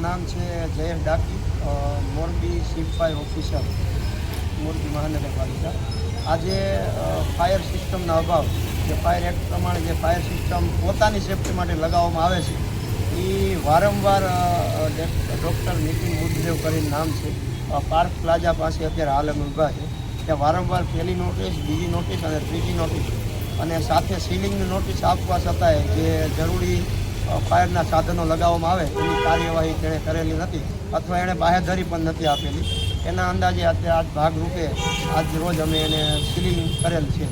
નામ છે જયેશ ડાકી, મોરબી સિપાઈ ઓફિસર, મોરબી મહાનગરપાલિકા. આજે ફાયર સિસ્ટમના અભાવ, જે ફાયર એક્ટ પ્રમાણે જે ફાયર સિસ્ટમ પોતાની સેફ્ટી માટે લગાવવામાં આવે છે એ વારંવાર ડૉક્ટર નીતિન બુદ્ધદેવ કરીને નામ છે, પાર્ક પ્લાઝા પાસે અત્યારે હાલ અમે ઊભા છે. ત્યાં વારંવાર પહેલી નોટિસ, બીજી નોટિસ અને ત્રીજી નોટિસ અને સાથે સીલિંગની નોટિસ આપવા છતાંય જે જરૂરી ફાયરના સાધનો લગાવવામાં આવે એની કાર્યવાહી તેણે કરેલી નથી અથવા એણે બાહેધરી પણ નથી આપેલી. એના અંદાજે અત્યારે આજ ભાગરૂપે આજ રોજ અમે એને સીલિંગ કરેલ છે.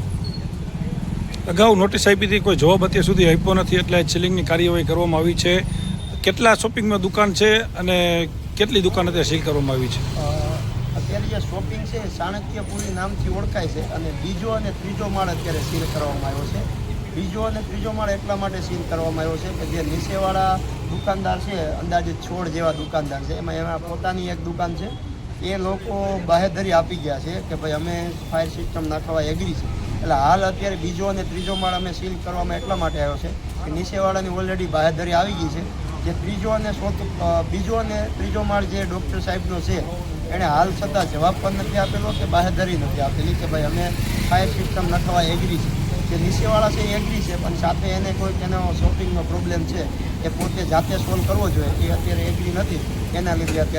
અગાઉ નોટિસ આપી હતી, કોઈ જવાબ અત્યાર સુધી આપ્યો નથી, એટલે સીલિંગની કાર્યવાહી કરવામાં આવી છે. કેટલા શોપિંગમાં દુકાન છે અને કેટલી દુકાન અત્યારે સીલ કરવામાં આવી છે? અત્યારે જે શોપિંગ છે ચાણક્યપુરી નામથી ઓળખાય છે અને બીજો અને ત્રીજો માળ અત્યારે સીલ કરવામાં આવ્યો છે. બીજો અને ત્રીજો માળ એટલા માટે સીલ કરવામાં આવ્યો છે કે જે નીચેવાળા દુકાનદાર છે, અંદાજિત 16 જેવા દુકાનદાર છે, એમાં પોતાની એક દુકાન છે. એ લોકો બાહેધરી આપી ગયા છે કે ભાઈ અમે ફાયર સિસ્ટમ નાખવા એગ્રી છે. એટલે હાલ અત્યારે બીજો અને ત્રીજો માળ અમે સીલ કરવામાં એટલા માટે આવ્યો છે કે નીચેવાળાની ઓલરેડી બાહેધરી આવી ગઈ છે. જે બીજો અને ત્રીજો માળ જે ડૉક્ટર સાહેબનો છે એણે હાલ છતાં જવાબ પણ નથી આપેલો કે બાહેધરી નથી આપેલી કે ભાઈ અમે ફાયર સિસ્ટમ નાખવા એગ્રી છે. જે નીચેવાળા છે એ એગ્રી છે, પણ સાથે એને કોઈક એનો શોપિંગનો પ્રોબ્લેમ છે એ પોતે જાતે સોલ્વ કરવો જોઈએ, એ અત્યારે એગ્રી નથી. એના લીધે અત્યારે